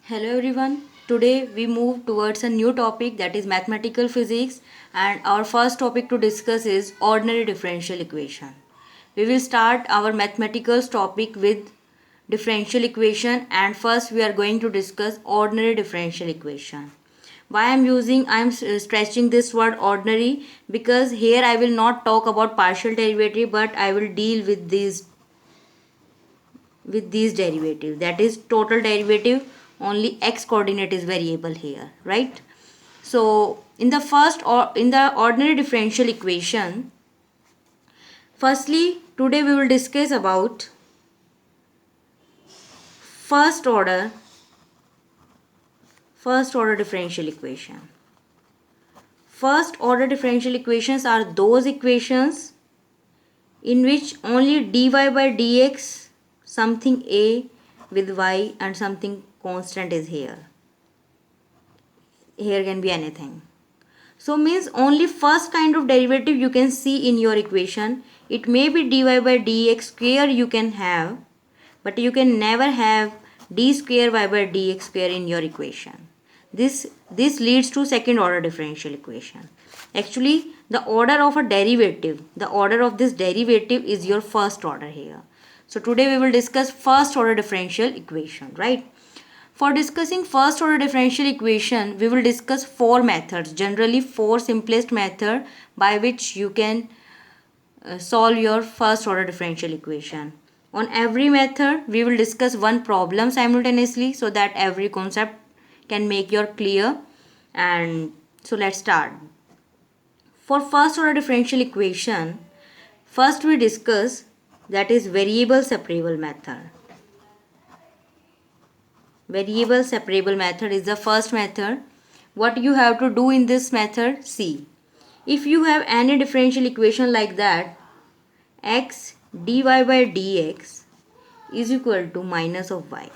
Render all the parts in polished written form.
Hello everyone. Today we move towards a new topic, that is mathematical physics, and our first topic to discuss is ordinary differential equation. We will start our mathematical topic with differential equation, and first we are going to discuss ordinary differential equation. Why I am stretching this word ordinary, because here I will not talk about partial derivative, but I will deal with these derivatives, that is total derivative. Only x coordinate is variable here, right? So in the first, or in the ordinary differential equation, firstly today we will discuss about first order first order differential equation. First order differential equations are those equations in which only dy by dx, something a with y and something constant is here. Here can be anything. So means only first kind of derivative you can see in your equation. It may be dy by dx square you can have, but you can never have d square y by dx square in your equation. This leads to second order differential equation. Actually, the order of this derivative is your first order here. So today we will discuss first order differential equation, right? For discussing first order differential equation, we will discuss four methods, generally four simplest method by which you can solve your first order differential equation. On every method, we will discuss one problem simultaneously so that every concept can make your clear. And so let's start. For first order differential equation, first we discuss, that is variable separable method. Variable separable method is the first method. What you have to do in this method, see, if you have any differential equation like that, x dy by dx is equal to minus of y,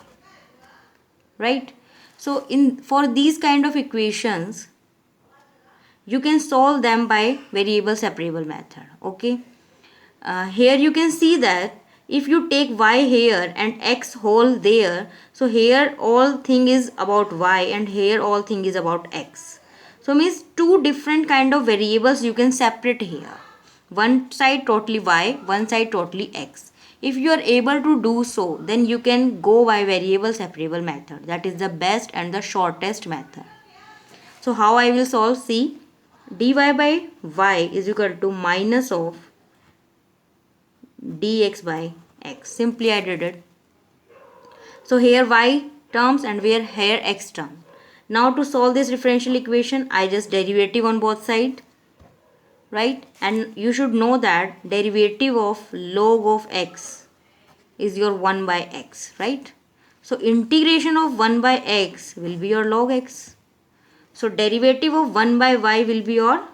right? So for these kind of equations, you can solve them by variable separable method. Okay, here you can see that if you take y here and x whole there, so here all thing is about y and here all thing is about x. So means two different kind of variables you can separate here. One side totally y, one side totally x. If you are able to do so, then you can go by variable separable method. That is the best and the shortest method. So how I will solve? See, dy by y is equal to minus of dx by x. Simply I did it. So here y terms and here x term. Now to solve this differential equation, I just derivative on both sides, right? And you should know that derivative of log of x is your 1 by x, right? So integration of 1 by x will be your log x. So derivative of 1 by y will be your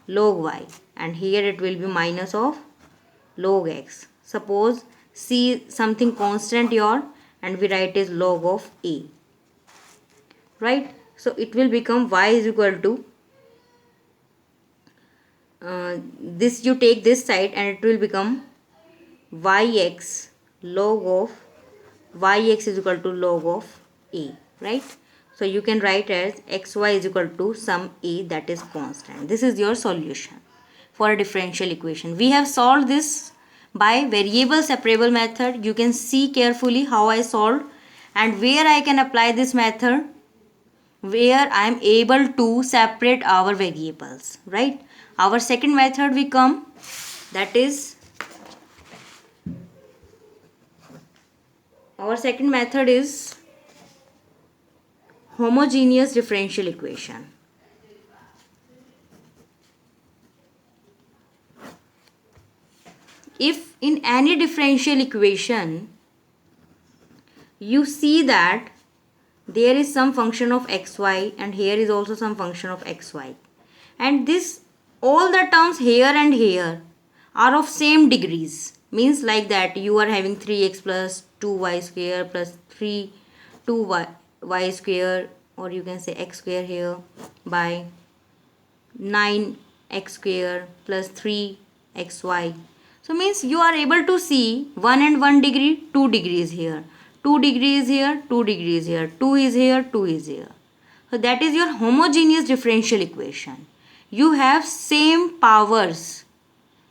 log y, and here it will be minus of log x. Suppose see something constant here and we write is log of a, right? So it will become y is equal to this, you take this side and it will become yx log of yx is equal to log of a, right? So you can write as xy is equal to sum a, that is constant. This is your solution for a differential equation. We have solved this by variable separable method. You can see carefully how I solved and where I can apply this method, where I am able to separate our variables, right? Our second method we come, that is our second method is homogeneous differential equation. If in any differential equation you see that there is some function of xy and here is also some function of xy, and this all the terms here and here are of same degrees, means like that you are having 3x plus 2y square plus 2y square, or you can say x square here, by 9x square plus 3xy. So means you are able to see 1 and 1 degree, 2 degrees here. 2 degrees here, 2 degrees here, 2 is here, 2 is here. So that is your homogeneous differential equation. You have same powers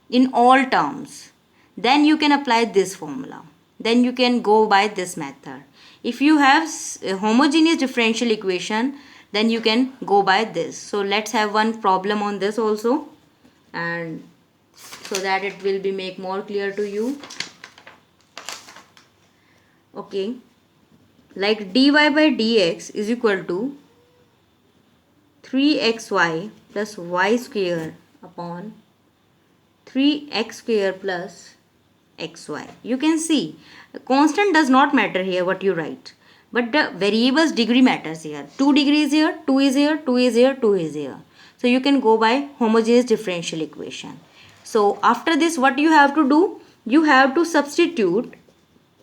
in all terms. Then you can apply this formula. Then you can go by this method. If you have a homogeneous differential equation, then you can go by this. So let's have one problem on this also, and so that it will be make more clear to you. Okay, like dy by dx is equal to 3xy plus y square upon 3x square plus xy. You can see constant does not matter here what you write, but the variables degree matters here. 2 degrees here, 2 is here, 2 is here, 2 is here. So you can go by homogeneous differential equation. So after this what you have to do, you have to substitute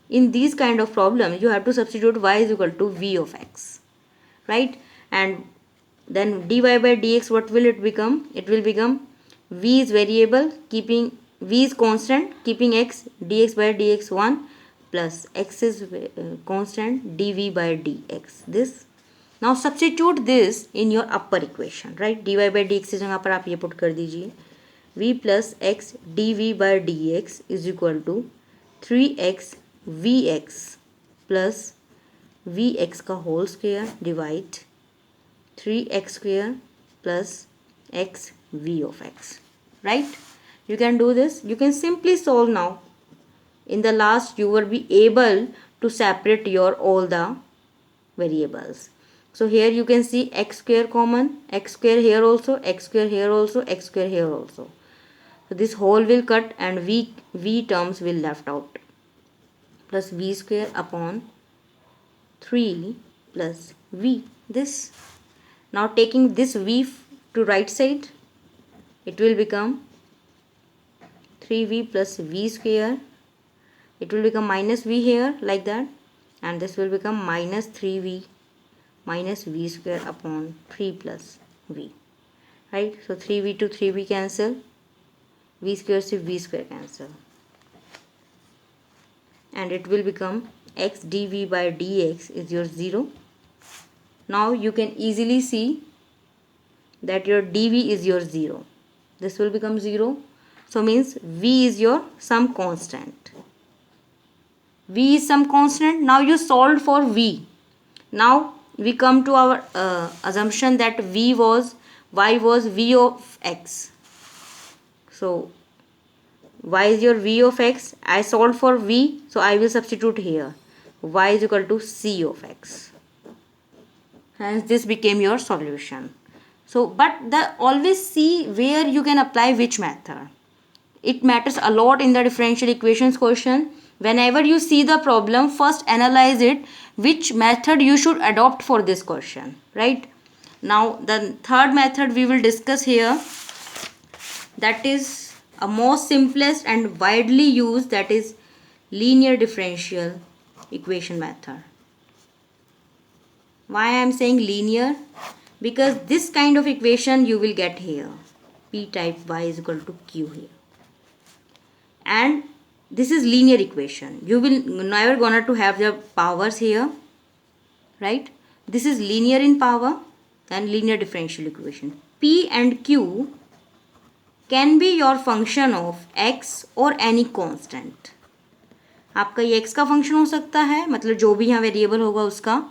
in these kind of problems, you have to substitute y is equal to v of x, right? And then dy by dx, what will it become? It will become v is variable, keeping v is constant, keeping x, dx by dx 1 plus x is constant, dv by dx. This. Now substitute this in your upper equation, right? dy by dx is यहाँ पर आप ये put कर दीजिए, v plus x dv by dx is equal to 3x vx plus vx का whole square divide 3x square plus x v of x, right? You can do this. You can simply solve now. In the last you will be able to separate your all the variables. So here you can see x square common, x square here also, x square here also, x square here also. So this whole will cut and v terms will left out, plus v square upon 3 plus v. This. Now taking this v to right side, it will become 3v plus v square. It will become minus v here like that, and this will become minus 3v minus v square upon 3 plus v, right? So 3v to 3v cancel, v square से v square cancel, and it will become x dv by dx is your 0. Now you can easily see that your dv is your 0. This will become 0. So means v is your some constant. V is some constant. Now you solved for v. Now we come to our assumption that y was v of x. So y is your v of x. I solved for v, so I will substitute here. Y is equal to c of x. Hence this became your solution. So but always see where you can apply which method. It matters a lot in the differential equations question. Whenever you see the problem, first analyze it, which method you should adopt for this question, right? Now the third method we will discuss here, that is a most simplest and widely used, that is linear differential equation method. Why I am saying linear? Because this kind of equation you will get here, p type y is equal to q here, and this is linear equation. You will never gonna to have the powers here, right? This is linear in power and linear differential equation. P and Q can be your function of x or any constant. आपका ये x का function हो सकता है, मतलब जो भी यहाँ वेरिएबल होगा उसका,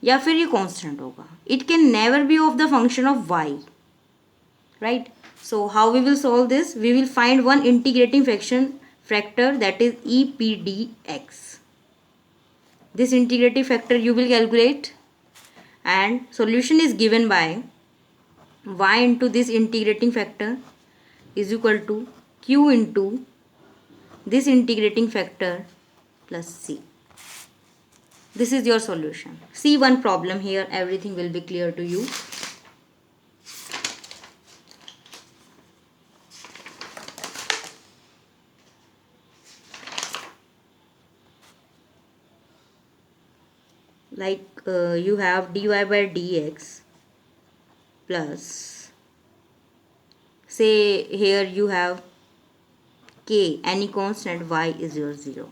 या फिर ये कांस्टेंट होगा. It can never be of the function of y, right? So how we will solve this? We will find one integrating factor, that is EPDX. This integrating factor you will calculate, and solution is given by y into this integrating factor is equal to q into this integrating factor plus c. This is your solution. See one problem here, everything will be clear to you. Like you have dy by dx plus, say here you have k, any constant, y is your 0.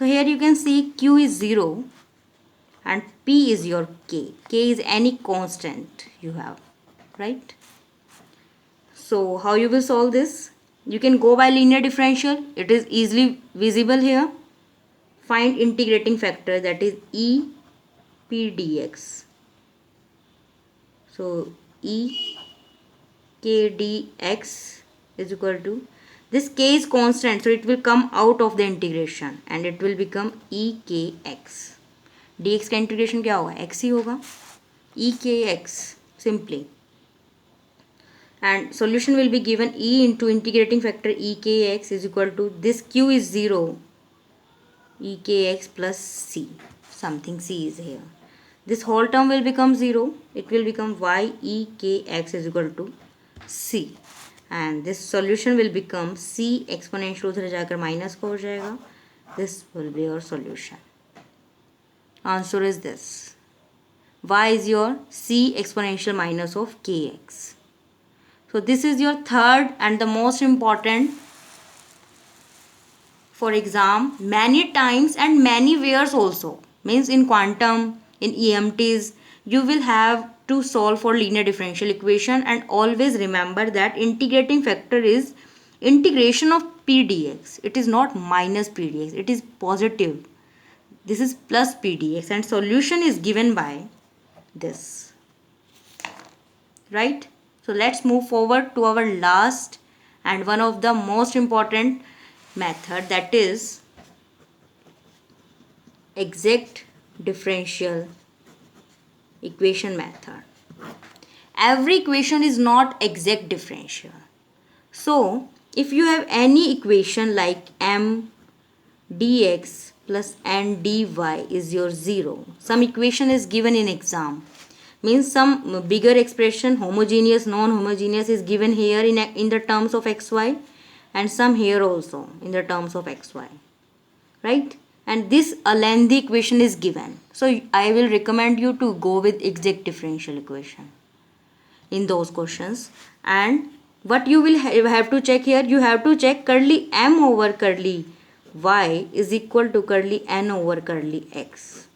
So here you can see q is 0 and p is your k. K is any constant you have, right? So how you will solve this? You can go by linear differential. It is easily visible here. Find integrating factor, that is e p dx. So e k dx is equal to, this k is constant, so it will come out of the integration and it will become e k x. dx का integration क्या होगा? x ही होगा, e k x simply. And solution will be given e into integrating factor e k x is equal to, this q is 0, e k x plus c, something c is here. This whole term will become 0. It will become y e k x is equal to c. And this solution will become c exponential उधर जाकर minus का हो जाएगा. This will be your solution. Answer is this. Y is your c exponential minus of kx. So this is your third and the most important for exam many times and many wheres also. Means in quantum, in EMTs, you will have to solve for linear differential equation, and always remember that integrating factor is integration of p dx. It is not minus p dx, it is positive. This is plus p dx and solution is given by this, right? So let's move forward to our last and one of the most important method, that is exact differential equation method. Every equation is not exact differential. So if you have any equation like m dx plus n dy is your 0, some equation is given in exam, means some bigger expression, homogeneous, non-homogeneous, is given here in the terms of xy, and some here also in the terms of xy, right? And this a lengthy equation is given. So I will recommend you to go with exact differential equation in those questions. And what you will have to check here, you have to check curly m over curly y is equal to curly n over curly x.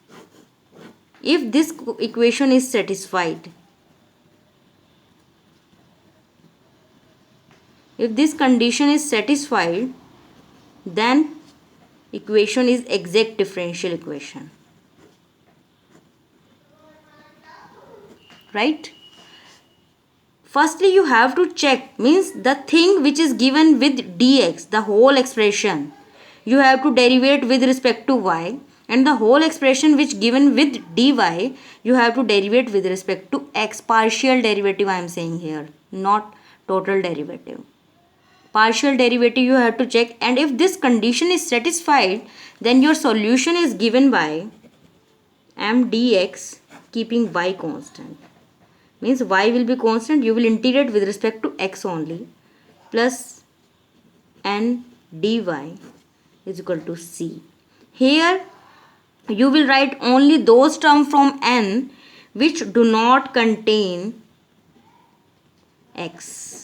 If this equation is satisfied, if this condition is satisfied, then equation is exact differential equation, right? Firstly you have to check, means the thing which is given with dx, the whole expression, you have to derivate with respect to y, and the whole expression which given with dy, you have to derivate with respect to x. Partial derivative I am saying here, not total derivative. Partial derivative you have to check, and if this condition is satisfied, then your solution is given by m dx keeping y constant. Means y will be constant, you will integrate with respect to x only, plus n dy is equal to c. Here you will write only those terms from n which do not contain x.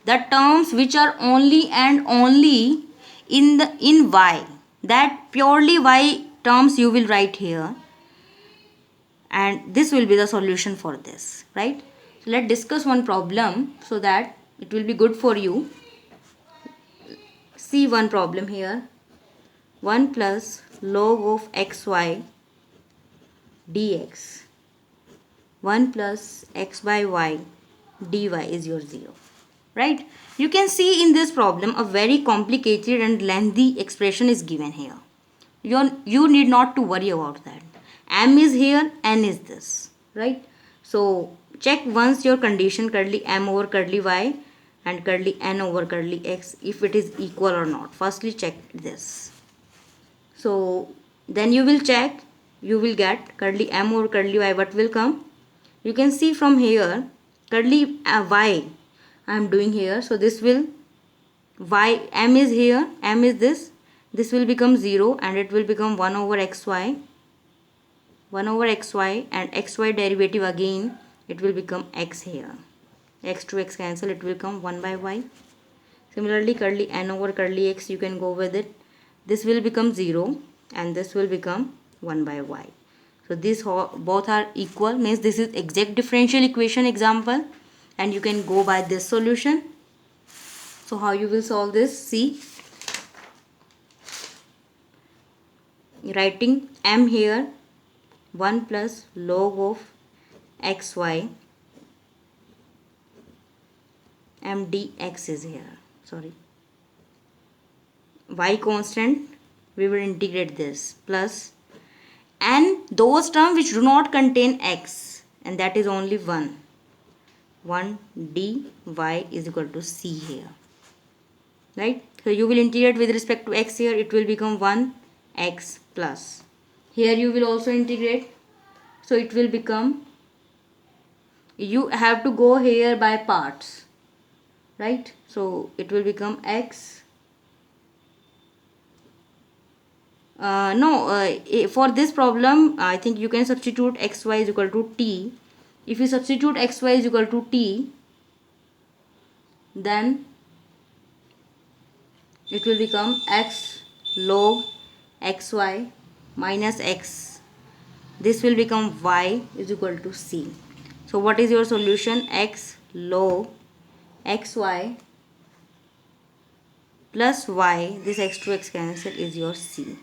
The terms which are only and only in y, that purely y terms you will write here, and this will be the solution for this, right? So let's discuss one problem so that it will be good for you. See one problem here. 1 plus log of xy dx, 1 plus x by y dy is your 0. Right? You can see in this problem a very complicated and lengthy expression is given here. You need not to worry about that. M is here, N is this. Right? So check once your condition curly M over curly Y and curly N over curly X, if it is equal or not. Firstly check this. So then you will check, you will get curly M over curly Y, what will come? You can see from here curly Y I am doing here. So this will, y, m is here, m is this will become 0 and it will become 1 over xy, 1 over xy, and xy derivative again, it will become x here. X to x cancel, it will become 1 by y. Similarly curly n over curly x, you can go with it. This will become 0 and this will become 1 by y. So these both are equal, means this is exact differential equation example, and you can go by this solution. So how you will solve this? See, writing m here, 1 plus log of xy, m dx is here, sorry, y constant, we will integrate this, plus and those terms which do not contain x, and that is only 1 dy is equal to c here, right? So you will integrate with respect to x here, it will become 1x plus, here you will also integrate, so it will become, you have to go here by parts, right? So it will become x, for this problem I think you can substitute xy is equal to t. If you substitute xy is equal to t, then it will become x log xy minus x, this will become y is equal to c. So what is your solution? X log xy plus y, this x to x cancel, is your c.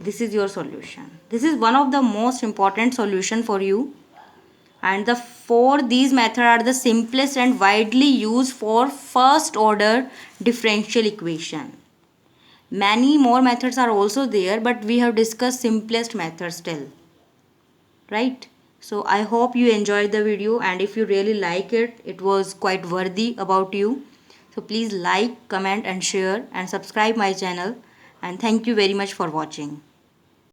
This is your solution. This is one of the most important solution for you, and these methods are the simplest and widely used for first order differential equation. Many more methods are also there, but we have discussed simplest methods till, right? So I hope you enjoyed the video, and if you really like it, it was quite worthy about you. So please like, comment and share and subscribe my channel, and thank you very much for watching.